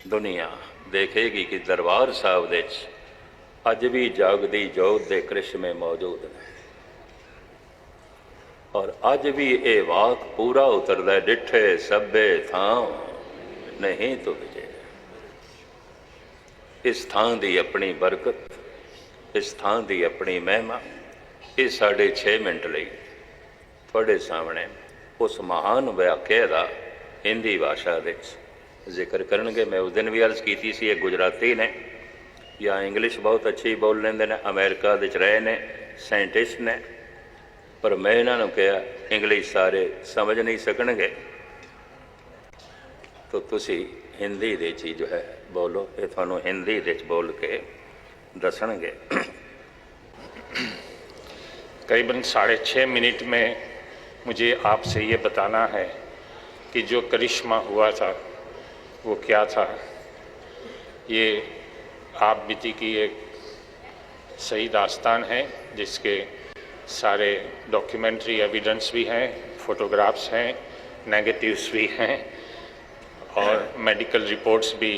दुनिया देखेगी कि दरबार साहब दे अज भी जागदी जोत दे करिश्मे मौजूद ने और अज भी ये वाक पूरा उतरदा डिठे सभे थां नहीं तो विजे। इस थां दी अपनी बरकत, इस थां दी अपनी महिमा। ये 6.5 मिनट लई थोड़े सामने उस महान वाक्य का हिंदी भाषा दे जिक्र करनगे। मैं उस दिन भी अर्ज की सी, गुजराती ने या इंग्लिश बहुत अच्छी बोल लेंदे ने, अमेरिका दे रहे ने, साइंटिस्ट ने, पर मैं इन्होंने कहा इंग्लिश सारे समझ नहीं सकणगे तो तुसी हिंदी दे ची जो है बोलो, ये थानू हिंदी दे बोल के दसणगे। करीबन 6.5 मिनट में मुझे आपसे ये बताना है कि जो करिश्मा हुआ था वो क्या था। ये आप बीती की एक सही दास्तान है जिसके सारे डॉक्यूमेंट्री एविडेंस भी हैं, फोटोग्राफ्स हैं, नेगेटिव्स भी हैं और मेडिकल रिपोर्ट्स भी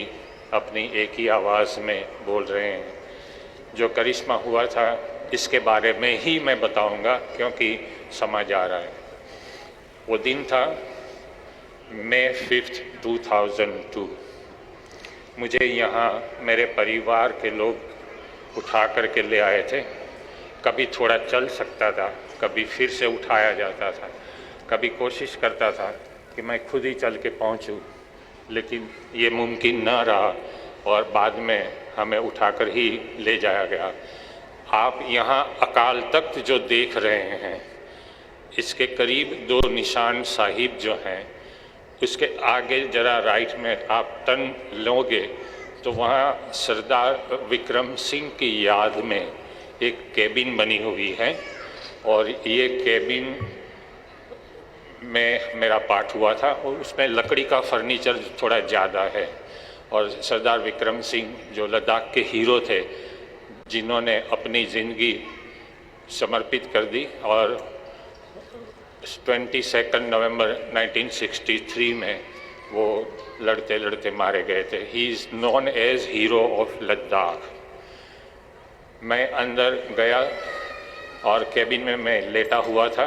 अपनी एक ही आवाज़ में बोल रहे हैं। जो करिश्मा हुआ था इसके बारे में ही मैं बताऊंगा क्योंकि समा जा रहा है। वो दिन था May 5, 2002। मुझे यहाँ मेरे परिवार के लोग उठा करके ले आए थे। कभी थोड़ा चल सकता था, कभी फिर से उठाया जाता था, कभी कोशिश करता था कि मैं खुद ही चल के पहुँचूँ, लेकिन ये मुमकिन न रहा और बाद में हमें उठाकर ही ले जाया गया। आप यहाँ अकाल तख्त जो देख रहे हैं इसके करीब 2 निशान साहिब जो हैं, उसके आगे जरा राइट में आप टर्न लोगे तो वहाँ सरदार विक्रम सिंह की याद में एक केबिन बनी हुई है और ये केबिन में मेरा पाठ हुआ था और उसमें लकड़ी का फर्नीचर थोड़ा ज़्यादा है। और सरदार विक्रम सिंह जो लद्दाख के हीरो थे जिन्होंने अपनी ज़िंदगी समर्पित कर दी और 22 नवंबर 1963 में वो लड़ते लड़ते मारे गए थे। He is known as hero of Ladakh. मैं अंदर गया और केबिन में मैं लेटा हुआ था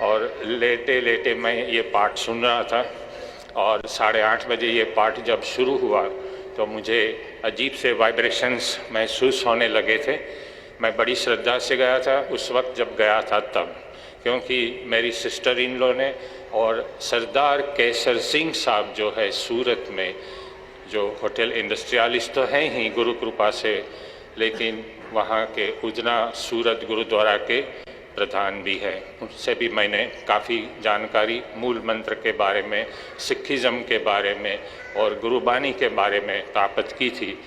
और लेटे लेटे मैं ये पाठ सुन रहा था और 8:30 बजे ये पाठ जब शुरू हुआ तो मुझे अजीब से वाइब्रेशंस महसूस होने लगे थे। मैं बड़ी श्रद्धा से गया था उस वक्त जब गया था तब, क्योंकि मेरी सिस्टर इन लॉ ने और सरदार केसर सिंह साहब जो है सूरत में, जो होटल इंडस्ट्रियलिस्ट तो हैं ही गुरु कृपा से, लेकिन वहाँ के उजना सूरत गुरुद्वारा के प्रधान भी है, उनसे भी मैंने काफ़ी जानकारी मूल मंत्र के बारे में, सिखिज़म के बारे में और गुरुबानी के बारे में प्राप्त की थी।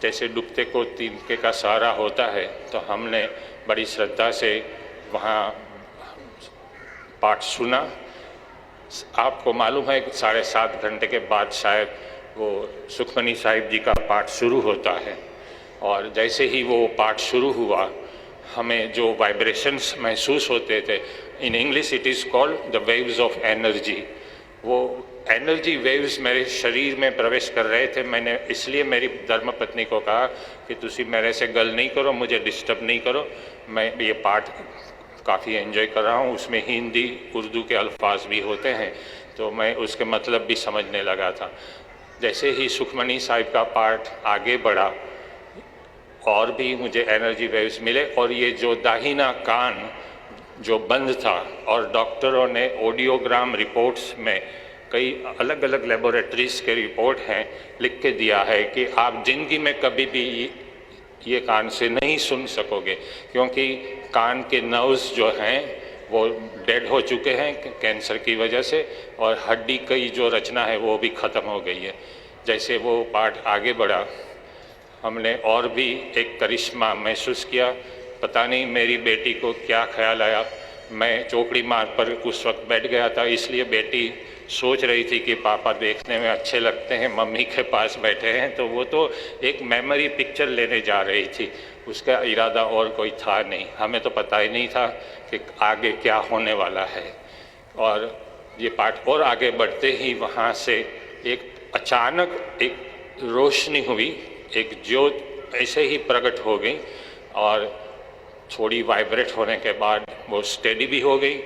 जैसे डूबते को तिनके का सहारा होता है तो हमने बड़ी श्रद्धा से वहाँ पाठ सुना। आपको मालूम है कि 7.5 घंटे के बाद शायद वो सुखमनी साहिब जी का पाठ शुरू होता है और जैसे ही वो पाठ शुरू हुआ हमें जो वाइब्रेशंस महसूस होते थे, in English it is called the waves of energy. वो एनर्जी वेव्स मेरे शरीर में प्रवेश कर रहे थे। मैंने इसलिए मेरी धर्मपत्नी को कहा कि तुसी मेरे से गल नहीं करो, मुझे डिस्टर्ब नहीं करो, मैं ये पाठ काफ़ी एंजॉय कर रहा हूँ। उसमें हिंदी उर्दू के अल्फाज भी होते हैं तो मैं उसके मतलब भी समझने लगा था। जैसे ही सुखमनी साहिब का पाठ आगे बढ़ा और भी मुझे एनर्जी वेव्स मिले और ये जो दाहिना कान जो बंद था और डॉक्टरों ने ऑडियोग्राम रिपोर्ट्स में कई अलग अलग लेबोरेटरीज़ के रिपोर्ट हैं लिख के दिया है कि आप ज़िंदगी में कभी भी ये कान से नहीं सुन सकोगे क्योंकि कान के नर्व्स जो हैं वो डेड हो चुके हैं कैंसर की वजह से और हड्डी की जो रचना है वो भी ख़त्म हो गई है। जैसे वो पाठ आगे बढ़ा हमने और भी एक करिश्मा महसूस किया। पता नहीं मेरी बेटी को क्या ख्याल आया, मैं चौकड़ी मार्ग पर उस वक्त बैठ गया था, इसलिए बेटी सोच रही थी कि पापा देखने में अच्छे लगते हैं, मम्मी के पास बैठे हैं, तो वो तो एक मेमोरी पिक्चर लेने जा रही थी, उसका इरादा और कोई था नहीं। हमें तो पता ही नहीं था कि आगे क्या होने वाला है। और ये पाठ और आगे बढ़ते ही वहाँ से एक अचानक एक रोशनी हुई, एक ज्योत ऐसे ही प्रकट हो गई और थोड़ी वाइब्रेट होने के बाद वो स्टेडी भी हो गई।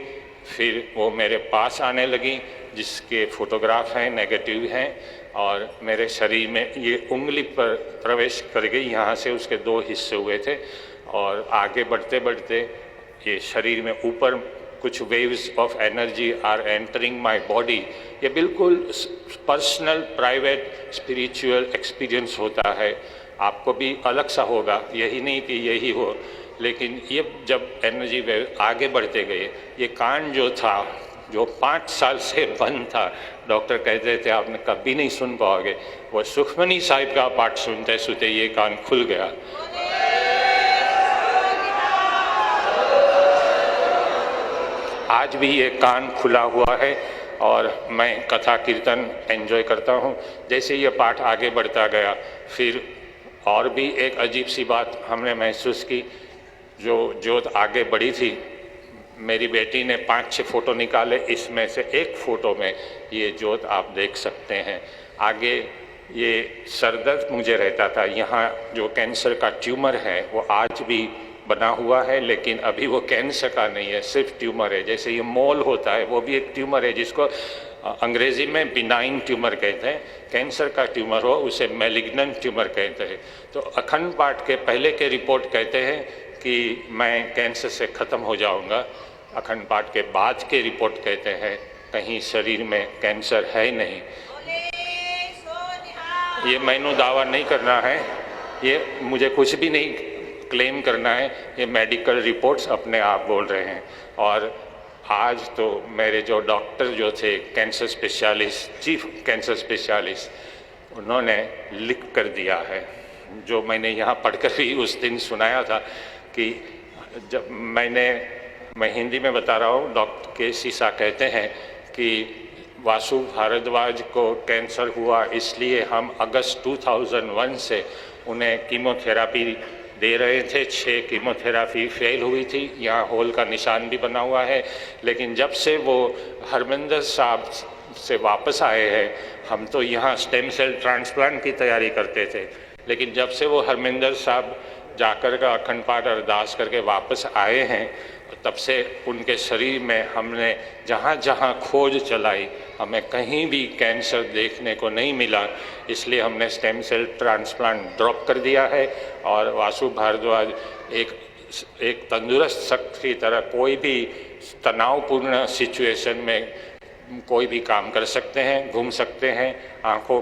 फिर वो मेरे पास आने लगी, जिसके फोटोग्राफ हैं, नेगेटिव हैं, और मेरे शरीर में ये उंगली पर प्रवेश कर गई। यहाँ से उसके 2 हिस्से हुए थे और आगे बढ़ते बढ़ते ये शरीर में ऊपर कुछ waves of energy are entering my body. ये बिल्कुल पर्सनल, प्राइवेट, स्पिरिचुअल एक्सपीरियंस होता है। आपको भी अलग सा होगा, यही नहीं कि यही हो, लेकिन ये जब एनर्जी वेव आगे बढ़ते गए, ये कान जो था, जो 5 साल से बंद था, डॉक्टर कहते थे आपने कभी नहीं सुन पाओगे, वो सुखमनी साहिब का पाठ सुनते सुनते ये कान खुल गया। आज भी ये कान खुला हुआ है और मैं कथा कीर्तन एंजॉय करता हूँ। जैसे ये पाठ आगे बढ़ता गया, फिर और भी एक अजीब सी बात हमने महसूस की। जो ज्योत आगे बढ़ी थी, मेरी बेटी ने 5-6 फ़ोटो निकाले, इसमें से एक फ़ोटो में ये ज्योत आप देख सकते हैं। आगे ये सरदर्द मुझे रहता था, यहाँ जो कैंसर का ट्यूमर है वो आज भी बना हुआ है, लेकिन अभी वो कैंसर का नहीं है, सिर्फ ट्यूमर है। जैसे ये मोल होता है, वो भी एक ट्यूमर है, जिसको अंग्रेजी में बिनाइन ट्यूमर कहते हैं। कैंसर का ट्यूमर हो उसे मैलिग्नेंट ट्यूमर कहते हैं। तो अखंड पाठ के पहले के रिपोर्ट कहते हैं कि मैं कैंसर से ख़त्म हो जाऊंगा। अखंड पाठ के बाद के रिपोर्ट कहते हैं कहीं शरीर में कैंसर है नहीं। ये मैंने दावा नहीं करना है, ये मुझे कुछ भी नहीं क्लेम करना है, ये मेडिकल रिपोर्ट्स अपने आप बोल रहे हैं। और आज तो मेरे जो डॉक्टर जो थे, cancer specialist, chief cancer specialist, उन्होंने लिख कर दिया है, जो मैंने यहाँ पढ़कर भी उस दिन सुनाया था कि जब मैं हिंदी में बता रहा हूँ, डॉक्टर के सीसा कहते हैं कि वासु भारद्वाज को कैंसर हुआ, इसलिए हम अगस्त 2001 से उन्हें कीमोथेरापी दे रहे थे। 6 कीमोथेरापी फेल हुई थी, यहाँ होल का निशान भी बना हुआ है। लेकिन जब से वो हरमिंदर साहब से वापस आए हैं, हम तो यहाँ स्टेम सेल ट्रांसप्लांट की तैयारी करते थे, लेकिन जब से वो हरमिंदर साहब जाकर का अखंड पाठ अरदास करके वापस आए हैं, तब से उनके शरीर में हमने जहाँ जहाँ खोज चलाई, हमें कहीं भी कैंसर देखने को नहीं मिला। इसलिए हमने स्टेम सेल ट्रांसप्लांट ड्रॉप कर दिया है और वासु भारद्वाज एक तंदुरुस्त शख्स की तरह कोई भी तनावपूर्ण सिचुएशन में कोई भी काम कर सकते हैं, घूम सकते हैं। आँखों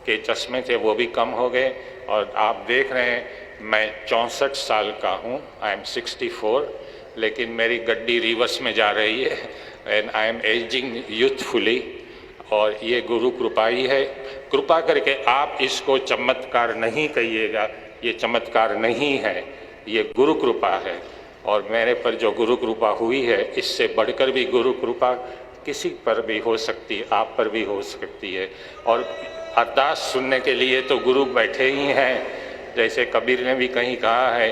के चश्मे थे वो भी कम हो गए और आप देख रहे हैं मैं 64 साल का हूँ, आई एम 64, लेकिन मेरी गड्डी रिवर्स में जा रही है and I am ageing youthfully. और ये गुरु कृपा ही है। कृपा करके आप इसको चमत्कार नहीं कहिएगा, ये चमत्कार नहीं है, ये गुरु कृपा है। और मेरे पर जो गुरु कृपा हुई है, इससे बढ़कर भी गुरु कृपा किसी पर भी हो सकती है, आप पर भी हो सकती है। और अरदास सुनने के लिए तो गुरु बैठे ही हैं। जैसे कबीर ने भी कहीं कहा है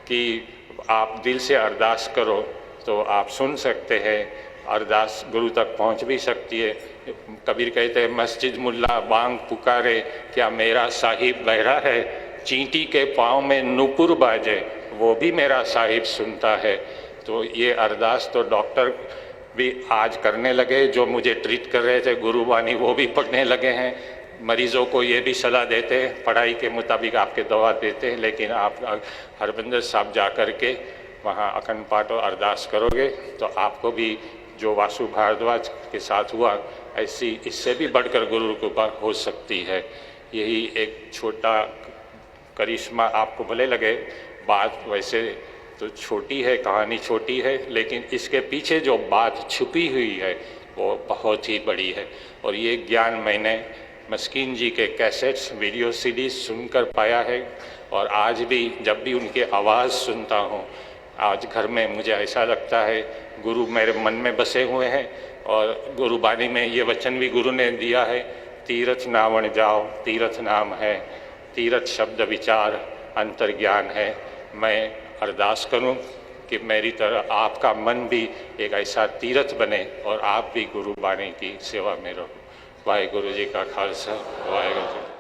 कि आप दिल से अरदास करो तो आप सुन सकते हैं, अरदास गुरु तक पहुंच भी सकती है। कबीर कहते हैं मस्जिद मुल्ला बांग पुकारे, क्या मेरा साहिब बहरा है, चींटी के पाँव में नुपुर बाजे, वो भी मेरा साहिब सुनता है। तो ये अरदास तो डॉक्टर भी आज करने लगे, जो मुझे ट्रीट कर रहे थे गुरुबानी वो भी पढ़ने लगे हैं। मरीज़ों को ये भी सलाह देते हैं, पढ़ाई के मुताबिक आपके दवा देते हैं, लेकिन आप हरमिंदर साहब जा कर के वहाँ अखंड पाठ और अरदास करोगे तो आपको भी जो वासु भारद्वाज के साथ हुआ, ऐसी इससे भी बढ़कर गुरु कृपा हो सकती है। यही एक छोटा करिश्मा आपको भले लगे, बात वैसे तो छोटी है, कहानी छोटी है, लेकिन इसके पीछे जो बात छुपी हुई है वो बहुत ही बड़ी है। और ये ज्ञान मैंने मस्कीन जी के कैसेट्स, वीडियो सीडीज सुनकर पाया है। और आज भी जब भी उनकी आवाज़ सुनता हूँ, आज घर में मुझे ऐसा लगता है गुरु मेरे मन में बसे हुए हैं। और गुरुबानी में ये वचन भी गुरु ने दिया है, तीर्थ नावण जाओ तीर्थ नाम है, तीर्थ शब्द विचार अंतर ज्ञान है। मैं अरदास करूं कि मेरी तरह आपका मन भी एक ऐसा तीर्थ बने और आप भी गुरुबानी की सेवा में रहो। वाहिगुरु जी का खालसा, वाहिगुरु जी।